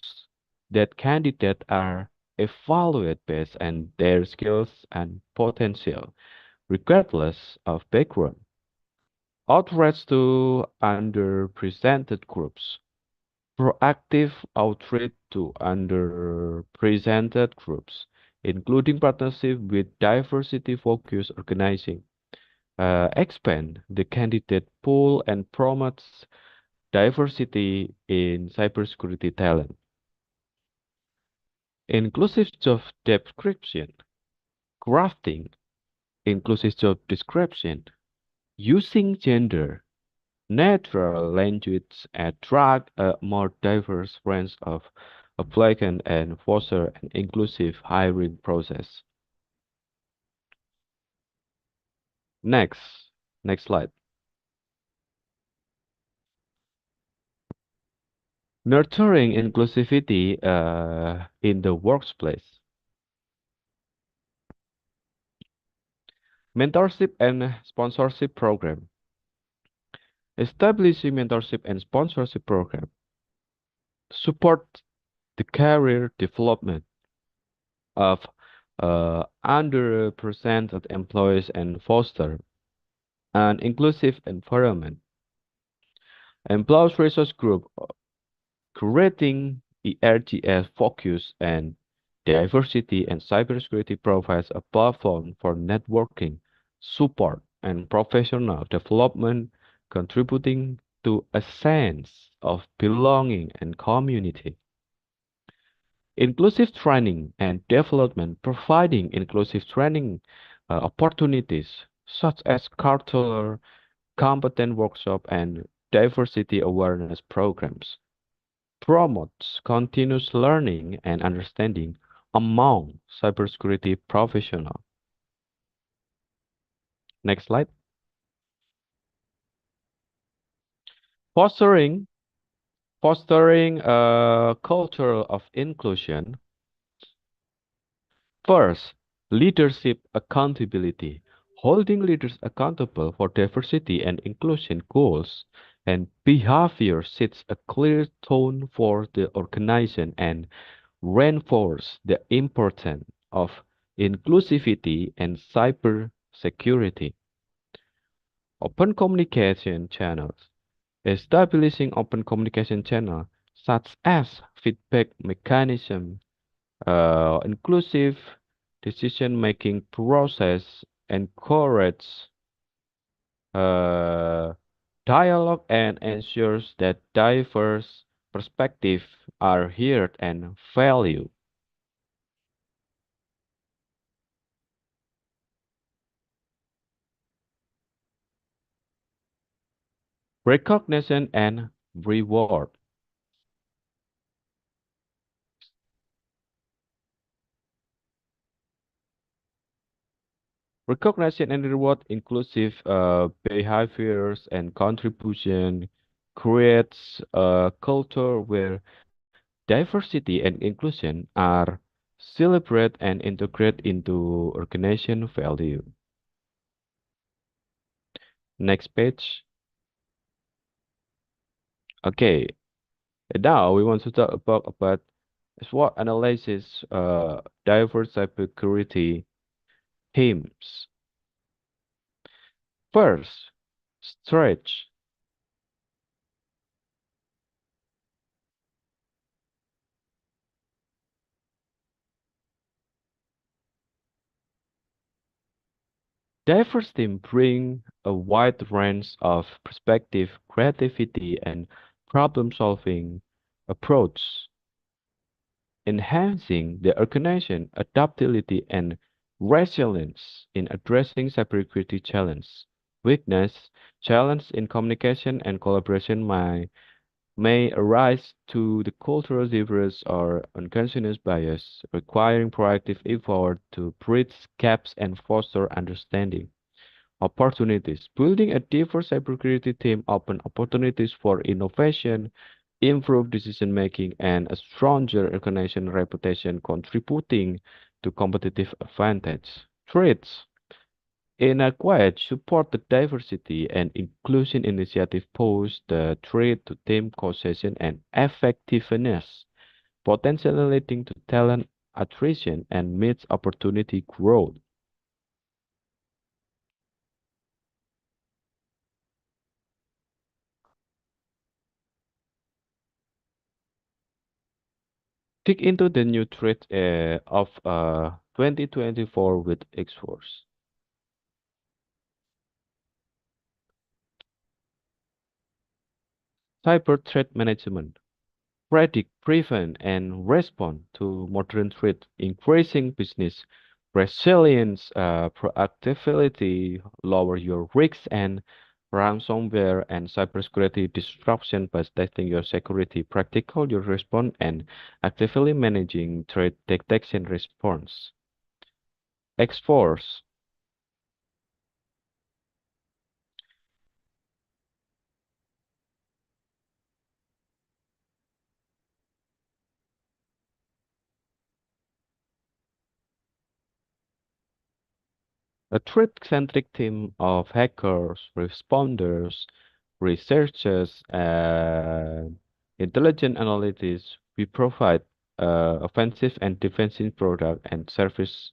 that candidates are evaluated based on their skills and potential, regardless of background. Outreach to underrepresented groups. Proactive outreach to underrepresented groups, including partnership with diversity-focused organizing. Expand the candidate pool and promotes diversity in cybersecurity talent. Inclusive job description, crafting inclusive job description, using gender neutral language attract a more diverse range of applicants and foster an inclusive hiring process. Next slide. Nurturing inclusivity in the workplace. Mentorship and sponsorship program. Establishing mentorship and sponsorship program. Support the career development of underrepresented employees and foster an inclusive environment. Employees resource group creating ERGS focus and diversity and cybersecurity provides a platform for networking, support, and professional development, contributing to a sense of belonging and community. Inclusive training and development, providing inclusive training opportunities such as cultural competent workshop and diversity awareness programs, promotes continuous learning and understanding among cybersecurity professionals. Next slide. Fostering a culture of inclusion. First, leadership accountability. Holding leaders accountable for diversity and inclusion goals and behavior sets a clear tone for the organization and reinforce the importance of inclusivity and cyber security. Open communication channels. Establishing open communication channels such as feedback mechanism, inclusive decision-making process, encourage dialogue and ensures that diverse perspectives are heard and valued. Recognition and reward. Recognition and reward inclusive behaviors and contribution creates a culture where diversity and inclusion are celebrated and integrated into organization value. Next page. Okay, now we want to talk about SWOT analysis, diverse cybersecurity themes. First, stretch. Diverse teams bring a wide range of perspective, creativity, and problem-solving approach, enhancing the organization adaptability and resilience in addressing cybersecurity challenges. Weakness, challenge in communication and collaboration may arise to the cultural difference or unconscious bias, requiring proactive effort to bridge gaps and foster understanding. Opportunities. Building a diverse cybersecurity team open opportunities for innovation, improved decision making, and a stronger organization reputation contributing to competitive advantage. Traits. In a quiet, support the diversity and inclusion initiative pose the threat to team cohesion and effectiveness, potentially leading to talent attrition and missed opportunity growth. Dig into the new threat of 2024 with X-Force. Cyber threat management. Predict, prevent, and respond to modern threats, increasing business resilience, proactivity, lower your risks, and ransomware and cybersecurity disruption by testing your security, practical your response, and actively managing threat detection response. X-Force. A threat-centric team of hackers, responders, researchers, and intelligent analysts. We provide offensive and defensive product and service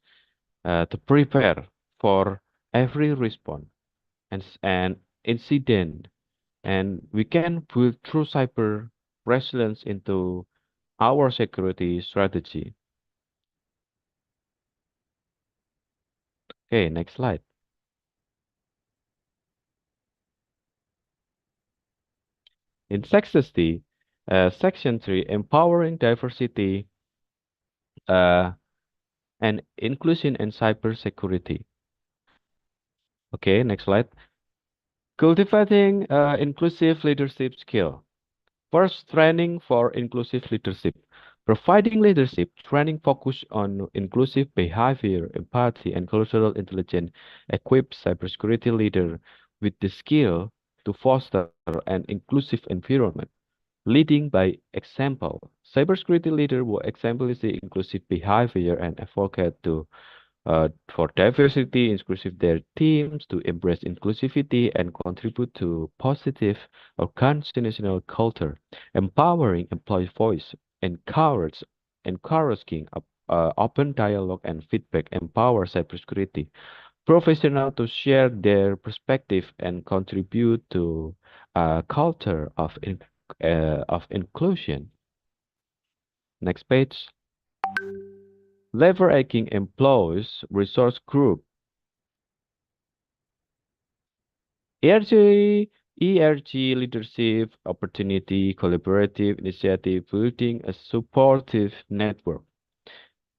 to prepare for every response and incident. And we can build true cyber resilience into our security strategy. Okay, next slide. In Section 3, empowering diversity and inclusion in cybersecurity. Okay, next slide. Cultivating inclusive leadership skill. First, training for inclusive leadership. Providing leadership training focused on inclusive behavior, empathy, and cultural intelligence equips cybersecurity leader with the skill to foster an inclusive environment. Leading by example, cybersecurity leader will exemplify inclusive behavior and advocate for diversity, inclusive their teams to embrace inclusivity and contribute to positive organizational culture, empowering employee voice, encouraging open dialogue and feedback, empower cybersecurity professionals to share their perspective and contribute to a culture of inclusion. Next page. Leveraging employees resource group. ERG leadership opportunity collaborative initiative building a supportive network.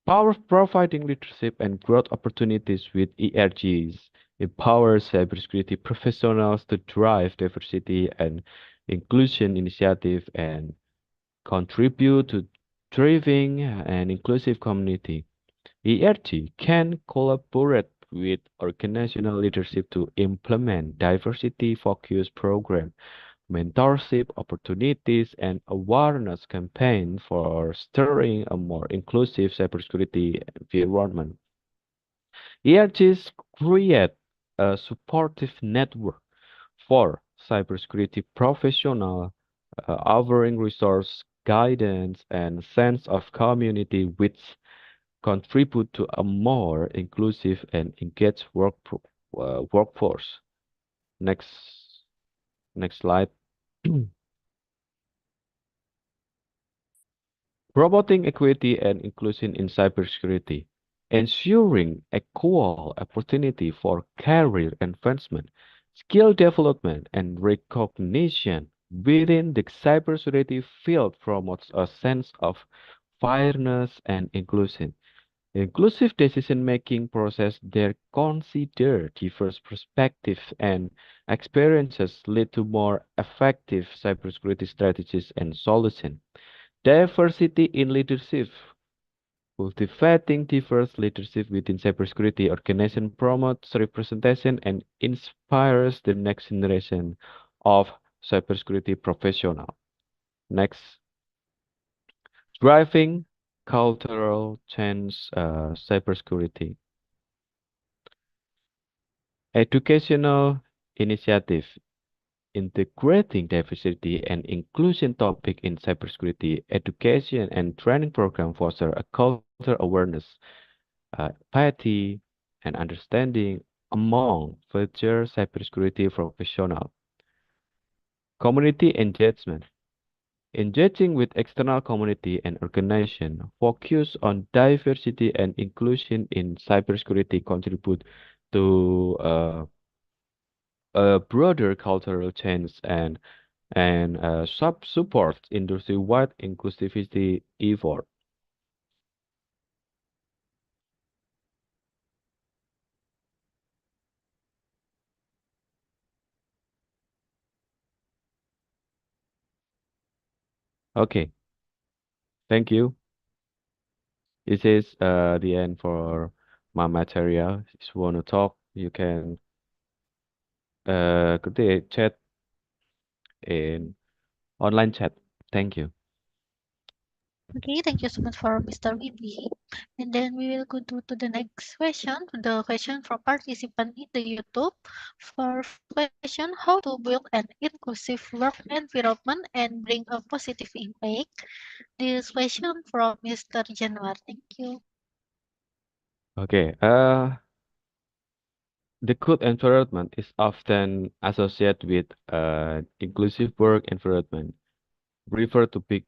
Power providing leadership and growth opportunities with ERGs empowers cybersecurity professionals to drive diversity and inclusion initiative and contribute to thriving and inclusive community. ERG can collaborate with organizational leadership to implement diversity-focused program, mentorship opportunities, and awareness campaign for stirring a more inclusive cybersecurity environment. ERGs create a supportive network for cybersecurity professionals, offering resource, guidance, and sense of community which contribute to a more inclusive and engaged workforce. Next, next slide. Promoting equity and inclusion in cybersecurity, ensuring equal opportunity for career advancement, skill development, and recognition within the cybersecurity field promotes a sense of fairness and inclusion. Inclusive decision-making process that consider diverse perspectives and experiences lead to more effective cybersecurity strategies and solutions. Diversity in leadership. Cultivating diverse leadership within cybersecurity organization promotes representation and inspires the next generation of cybersecurity professional. Next, driving cultural change, cybersecurity. Educational initiative integrating diversity and inclusion topic in cybersecurity education and training program foster a cultural awareness, empathy, and understanding among future cybersecurity professionals. Community engagement. Engaging with external community and organization focus on diversity and inclusion in cybersecurity contribute to a broader cultural change and support industry-wide inclusivity effort. Okay, thank you. This is the end for my material. If you want to talk, you can create chat in online chat. Thank you. Okay, thank you so much for Mr. Wibi. And then we will go to the next question, the question from participant in the YouTube. For first question, how to build an inclusive work environment and bring a positive impact? This question from Mr. Januar. Thank you. Okay. The good environment is often associated with inclusive work environment. Refer to big,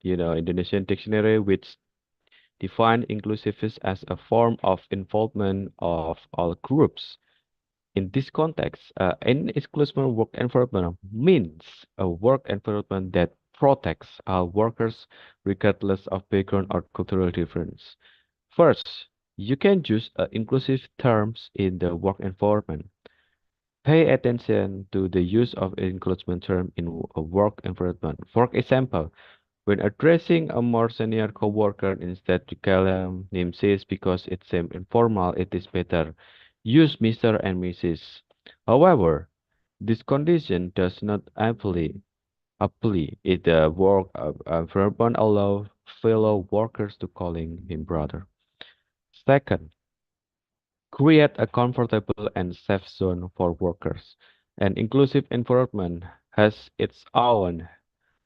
Indonesian dictionary, which define inclusiveness as a form of involvement of all groups. In this context, an inclusive work environment means a work environment that protects all workers regardless of background or cultural difference. First, you can use inclusive terms in the work environment. Pay attention to the use of inclusive term in a work environment. For example, when addressing a more senior coworker, instead to call him name says because it's informal, it is better. Use Mr. and Mrs. However, this condition does not apply if the work environment allow fellow workers to calling him brother. Second, create a comfortable and safe zone for workers. An inclusive environment has its own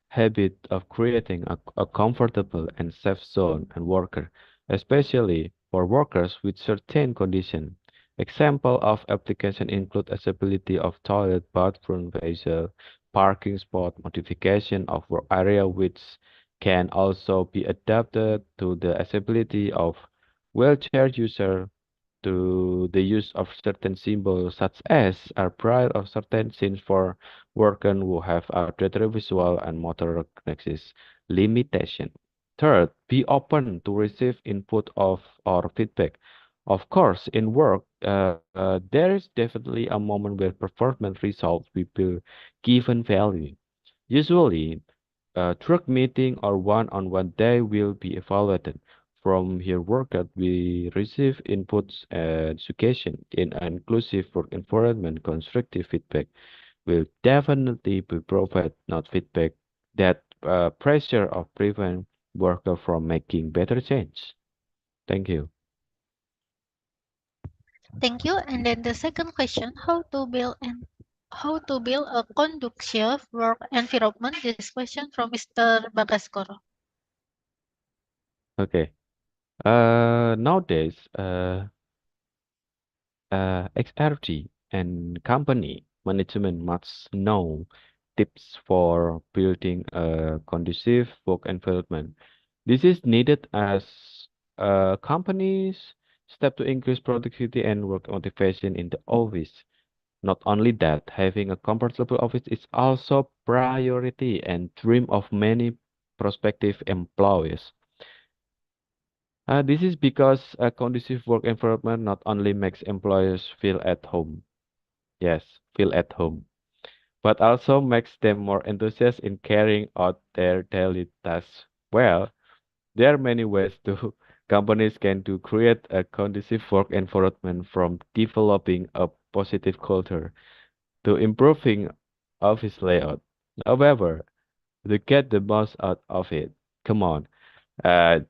habit of creating a comfortable and safe zone and worker, especially for workers with certain condition. Example of application include accessibility of toilet, bathroom, vessel, parking spot, modification of work area which can also be adapted to the accessibility of wheelchair user to the use of certain symbols such as are bright of certain scenes for workers who have auditory, visual, and motor recognition limitation. Third, be open to receive input of or feedback. Of course, in work, there is definitely a moment where performance results will be given value. Usually, a truck meeting or one-on-one day will be evaluated. From your workout, we receive inputs and suggestion in an inclusive work environment. Constructive feedback will definitely be provided, not feedback that pressure or prevent worker from making better change. Thank you. Thank you. And then the second question, how to build a conducive work environment? This question from Mr. Bagaskoro. Okay. Nowadays, XRT and company management must know tips for building a conducive work environment. This is needed as companies step to increase productivity and work motivation in the office. Not only that, having a comfortable office is also priority and dream of many prospective employees. This is because a conducive work environment not only makes employers feel at home, yes, feel at home, but also makes them more enthusiastic in carrying out their daily tasks. Well, there are many ways to companies can to create a conducive work environment, from developing a positive culture to improving office layout. However, to get the most out of it, come on,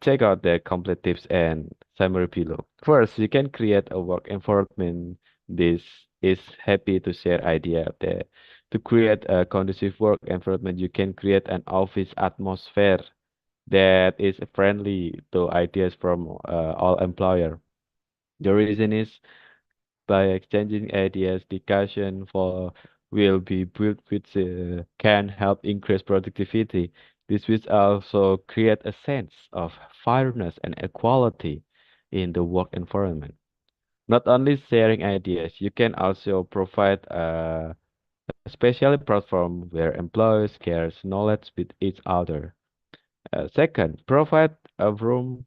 check out the complete tips and summary below. First, you can create a work environment. This is happy to share idea there. To create a conducive work environment, you can create an office atmosphere that is friendly to ideas from all employer. The reason is, by exchanging ideas, discussion for will be built which can help increase productivity. This will also create a sense of fairness and equality in the work environment. Not only sharing ideas, you can also provide a special platform where employees share knowledge with each other. Second, provide a room,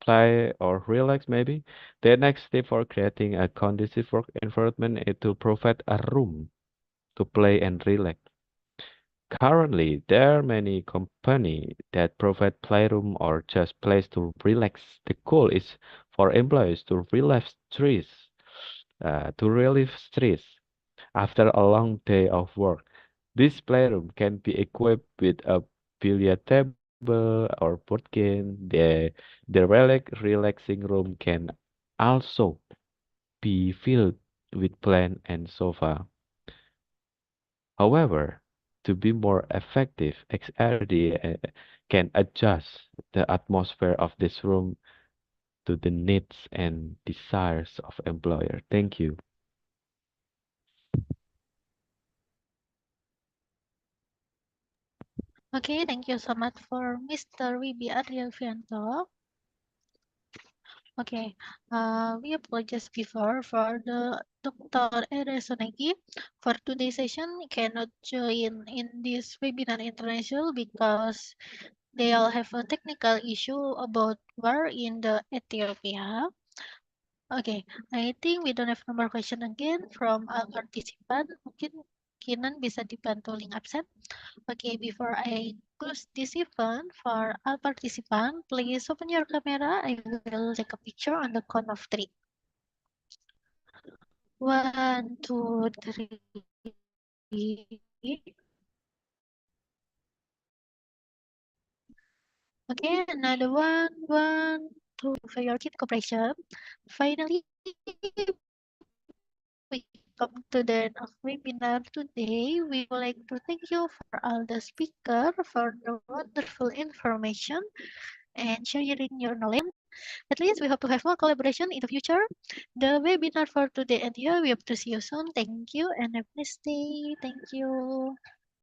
play, or relax maybe. The next step for creating a conducive work environment is to provide a room to play and relax. Currently, there are many companies that provide playroom or just place to relax. The goal is for employees to relieve stress after a long day of work. This playroom can be equipped with a billiard table or board game. The relaxing room can also be filled with plant and sofa. However, to be more effective, XRD can adjust the atmosphere of this room to the needs and desires of employer. Thank you. Okay, thank you so much for Mr. Wibi Alfianto. Okay, we apologize before for the Dr. Ereso Negi. For today's session, cannot join in this webinar international because they all have a technical issue about war in the Ethiopia. Okay, I think we don't have number question again from our participant. Mungkin Kinan bisa dibantu link absen. Okay, before I close this event, for all participants, please open your camera. I will take a picture on the count of three. 1, 2, 3. Okay, another one, 1, 2, for your kid cooperation. Finally, we come to the end of webinar today. We would like to thank you for all the speaker for the wonderful information and sharing your knowledge. At least we hope to have more collaboration in the future. The webinar for today and here. We hope to see you soon. Thank you and have a nice day. Thank you.